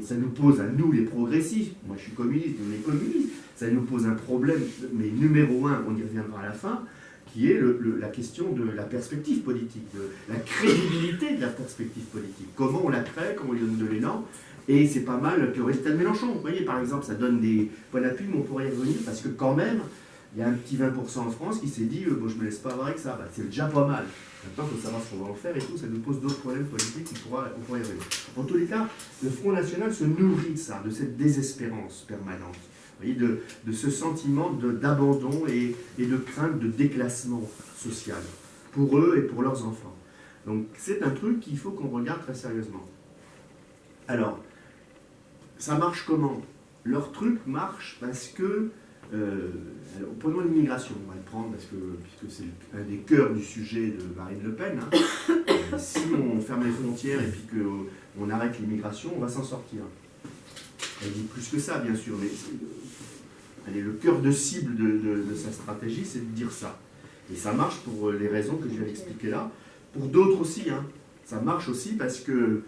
ça nous pose à nous les progressistes, moi je suis communiste, on est communiste, ça nous pose un problème, mais numéro un, on y reviendra à la fin, qui est la question de la perspective politique, de la crédibilité de la perspective politique. Comment on la crée, comment on lui donne de l'élan. Et c'est pas mal que le résultat de Mélenchon. Vous voyez, par exemple, ça donne des points d'appui, mais on pourrait y revenir, parce que quand même, il y a un petit 20% en France qui s'est dit bon, je me laisse pas avoir avec ça. Bah, c'est déjà pas mal. Maintenant, il faut savoir ce qu'on va en faire et tout. Ça nous pose d'autres problèmes politiques, on pourra y revenir. En tous les cas, le Front National se nourrit de ça, de cette désespérance permanente. Vous voyez, de ce sentiment d'abandon et de crainte de déclassement social pour eux et pour leurs enfants. Donc c'est un truc qu'il faut qu'on regarde très sérieusement. Alors, ça marche comment? Leur truc marche parce que, prenons l'immigration, on va le prendre puisque c'est un des cœurs du sujet de Marine Le Pen. Hein. Si on ferme les frontières et puis qu'on arrête l'immigration, on va s'en sortir. Elle dit plus que ça, bien sûr, mais le cœur de cible de sa stratégie, c'est de dire ça. Et ça marche pour les raisons que je viens d'expliquer là. Pour d'autres aussi, hein. Ça marche aussi parce que,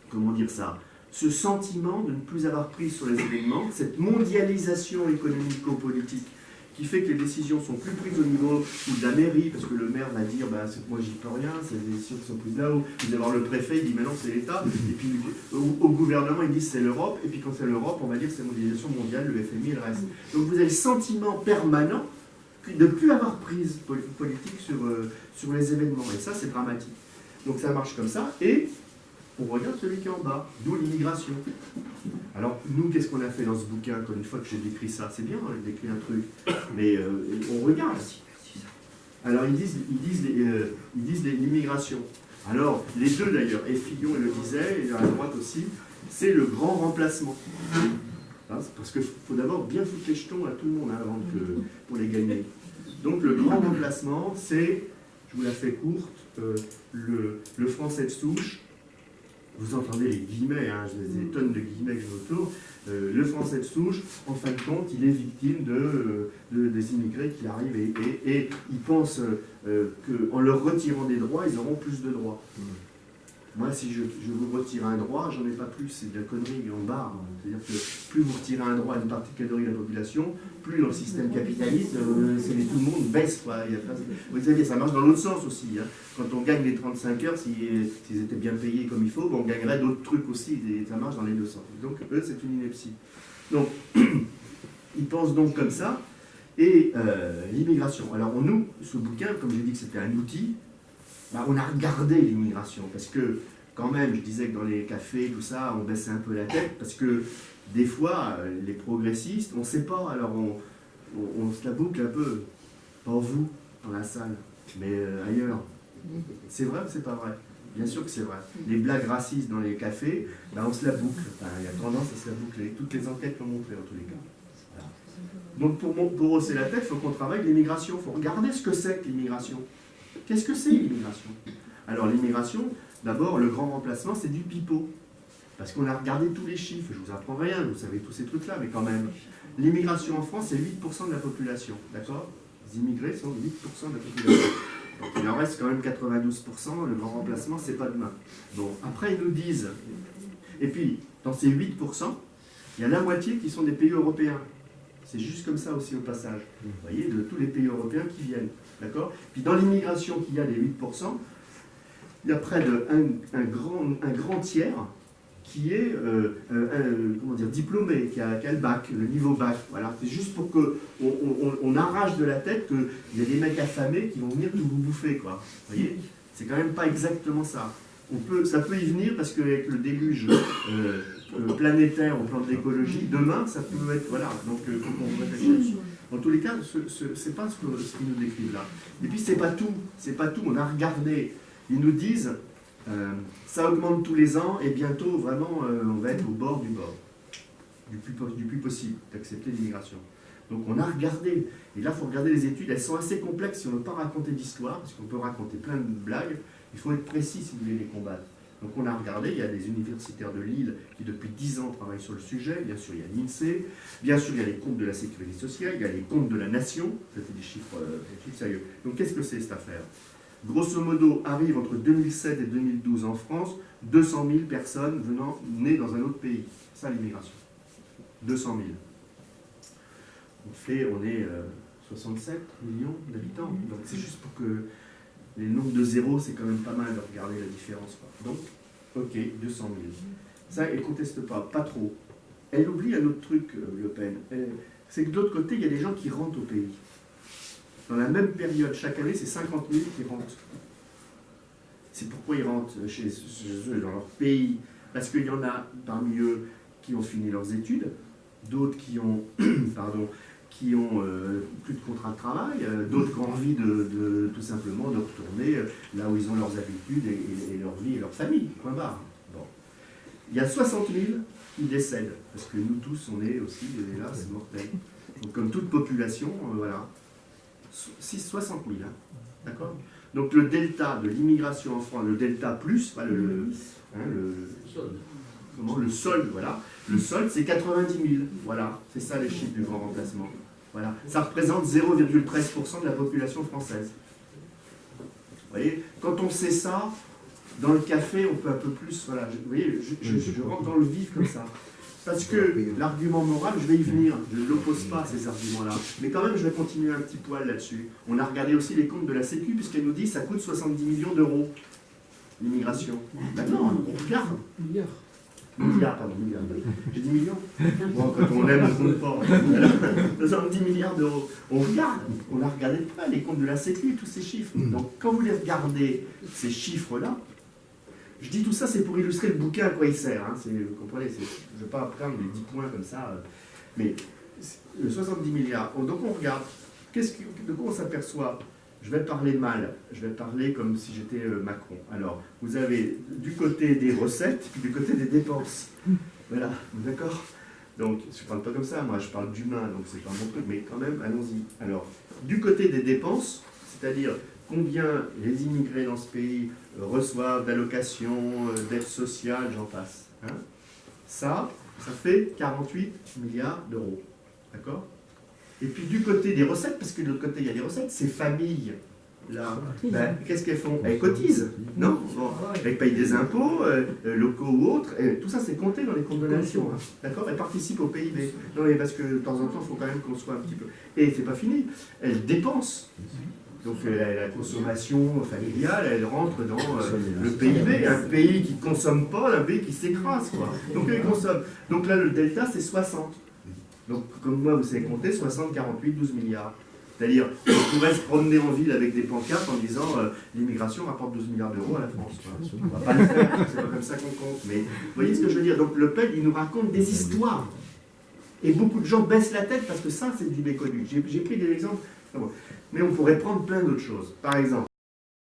comment dire ça, ce sentiment de ne plus avoir prise sur les événements, cette mondialisation économico-politique qui fait que les décisions sont plus prises au niveau de la mairie, parce que le maire va dire bah, moi j'y peux rien, c'est des décisions qui sont prises là-haut. Vous allez voir le préfet, il dit maintenant c'est l'État, et puis au gouvernement ils disent c'est l'Europe, et puis quand c'est l'Europe, on va dire c'est la mondialisation mondiale, le FMI et le reste. Donc vous avez le sentiment permanent de ne plus avoir prise politique sur les événements, et ça c'est dramatique. Donc ça marche comme ça, et on regarde celui qui est en bas, d'où l'immigration. Alors, nous, qu'est-ce qu'on a fait dans ce bouquin? Une fois que j'ai décrit ça, c'est bien, j'ai décrit un truc, mais on regarde. Alors, ils disent l'immigration. Alors, les deux d'ailleurs, et Fillon le disait, et à droite aussi, c'est le grand remplacement. Hein, parce qu'il faut d'abord bien foutre les jetons à tout le monde avant pour les gagner. Donc, le grand remplacement, c'est, je vous la fais courte, le français de souche. Vous entendez les guillemets, hein, des tonnes de guillemets que j'ai autour. Le français de souche, en fin de compte, il est victime des immigrés qui arrivent et ils pensent qu'en leur retirant des droits, ils auront plus de droits. Moi, si je vous retire un droit, j'en ai pas plus, c'est de la connerie en barre. C'est-à-dire que plus vous retirez un droit à une catégorie de la population, plus dans le système capitaliste, tout le monde baisse. Quoi. Vous savez, ça marche dans l'autre sens aussi. Hein. Quand on gagne les 35 heures, s'ils étaient bien payés comme il faut, on gagnerait d'autres trucs aussi, et ça marche dans les deux sens. Donc, eux, c'est une ineptie. Donc, ils pensent donc comme ça. Et l'immigration. Alors, nous, ce bouquin, comme j'ai dit que c'était un outil, bah, on a regardé l'immigration, parce que quand même, je disais que dans les cafés, tout ça, on baissait un peu la tête, parce que des fois, les progressistes, on ne sait pas, alors on se la boucle un peu, pas vous, dans la salle, mais ailleurs. C'est vrai ou c'est pas vrai? Bien sûr que c'est vrai. Les blagues racistes dans les cafés, bah, on se la boucle, enfin, il y a tendance à se la boucler, toutes les enquêtes l'ont montré en tous les cas. Voilà. Donc pour hausser la tête, il faut qu'on travaille l'immigration, il faut regarder ce que c'est que l'immigration. Qu'est-ce que c'est l'immigration? Alors l'immigration, d'abord, le grand remplacement, c'est du pipeau. Parce qu'on a regardé tous les chiffres, je ne vous apprends rien, vous savez tous ces trucs-là, mais quand même. L'immigration en France, c'est 8% de la population, d'accord? Les immigrés sont 8% de la population. Donc il en reste quand même 92%, le grand remplacement, c'est pas demain. Bon, après ils nous disent, et puis dans ces 8%, il y a la moitié qui sont des pays européens. C'est juste comme ça aussi au passage. Vous voyez, de tous les pays européens qui viennent. D'accord? Puis dans l'immigration qu'il y a des 8%, il y a près d'un grand tiers qui est diplômé, qui a le bac, le niveau bac. Voilà. C'est juste pour qu'on arrache de la tête qu'il y a des mecs affamés qui vont venir tout vous bouffer. Quoi. Vous voyez? C'est quand même pas exactement ça. Ça peut y venir parce qu'avec le déluge planétaire au plan de l'écologie, demain, ça peut être... Voilà, donc il faut qu'on réfléchisse. En tous les cas, c'est pas ce qu'ils nous décrivent là. Et puis c'est pas tout, on a regardé. Ils nous disent, ça augmente tous les ans et bientôt, vraiment, on va être au bord du plus possible d'accepter l'immigration. Donc on a regardé, et là il faut regarder les études, elles sont assez complexes si on ne veut pas raconter d'histoire, parce qu'on peut raconter plein de blagues, il faut être précis si vous voulez les combattre. Donc on a regardé, il y a des universitaires de Lille qui depuis 10 ans travaillent sur le sujet, bien sûr il y a l'INSEE, bien sûr il y a les comptes de la sécurité sociale, il y a les comptes de la nation, ça c'est des chiffres sérieux. Donc qu'est-ce que c'est cette affaire? Grosso modo, arrive entre 2007 et 2012 en France 200 000 personnes nées dans un autre pays. C'est ça l'immigration. 200 000. On est 67 millions d'habitants. Donc c'est juste pour que les nombres de zéros, c'est quand même pas mal de regarder la différence, quoi. Donc, ok, 200 000. Ça, elle ne conteste pas trop. Elle oublie un autre truc, Le Pen. C'est que de l'autre côté, il y a des gens qui rentrent au pays. Dans la même période, chaque année, c'est 50 000 qui rentrent. C'est pourquoi ils rentrent chez eux, dans leur pays. Parce qu'il y en a parmi eux qui ont fini leurs études, d'autres qui ont, plus de contrat de travail, d'autres qui ont envie tout simplement de retourner là où ils ont leurs habitudes et leur vie et leur famille. Point barre. Bon. Il y a 60 000 qui décèdent, parce que nous tous, on est aussi, hélas, mortels. Donc, comme toute population, voilà. 60 000, hein. D'accord? Donc le delta de l'immigration en France, le delta plus, le solde, voilà. Le solde, c'est 90 000. Voilà, c'est ça les chiffres du grand remplacement. Voilà. Ça représente 0,13% de la population française. Vous voyez, quand on sait ça, dans le café, on peut un peu plus... Voilà, vous voyez, je rentre dans le vif comme ça. Parce que l'argument moral, je vais y venir, je ne l'oppose pas à ces arguments-là. Mais quand même, je vais continuer un petit poil là-dessus. On a regardé aussi les comptes de la Sécu, puisqu'elle nous dit que ça coûte 70 millions d'euros, l'immigration. Maintenant, on regarde. Milliards, pardon, milliards. J'ai dit millions. Bon, quand on aime, on ne compte pas. 70 milliards d'euros. On regarde, on a regardé de près les comptes de la Sécu, tous ces chiffres. Donc, quand vous les regardez, ces chiffres-là, je dis tout ça, c'est pour illustrer le bouquin à quoi il sert. Hein. Vous comprenez, je ne veux pas prendre les 10 points comme ça. Mais 70 milliards. Donc on regarde. De quoi on s'aperçoit? Je vais parler mal. Je vais parler comme si j'étais Macron. Alors, vous avez du côté des recettes, puis du côté des dépenses. Voilà, d'accord? Donc, je ne parle pas comme ça, moi, je parle d'humain, donc c'est pas mon truc, mais quand même, allons-y. Alors, du côté des dépenses, c'est-à-dire combien les immigrés dans ce pays reçoivent d'allocations, d'aides sociales, j'en passe. Hein, ça fait 48 milliards d'euros. D'accord? Et puis du côté des recettes, parce que de l'autre côté il y a des recettes, ces familles, là, qu'est-ce qu'elles font? Elles cotisent, non? Bon, elles payent des impôts, locaux ou autres, et tout ça c'est compté dans les comptes de la nation. Hein, d'accord? Elles participent au PIB. Non, mais parce que de temps en temps, il faut quand même qu'on soit un petit peu... Et c'est pas fini, elles dépensent. Donc la consommation familiale, elle rentre dans le PIB, un pays qui ne consomme pas, un pays qui s'écrase, quoi. Donc ils consomment. Donc là, le delta, c'est 60. Donc comme moi, vous savez compter, 60, 48, 12 milliards. C'est-à-dire, on pourrait se promener en ville avec des pancartes en disant l'immigration rapporte 12 milliards d'euros à la France. On ne va pas le faire, c'est pas comme ça qu'on compte. Mais vous voyez ce que je veux dire? Donc Le Pen, il nous raconte des histoires. Et beaucoup de gens baissent la tête parce que ça, c'est du méconnu. J'ai pris des exemples. Mais on pourrait prendre plein d'autres choses. Par exemple,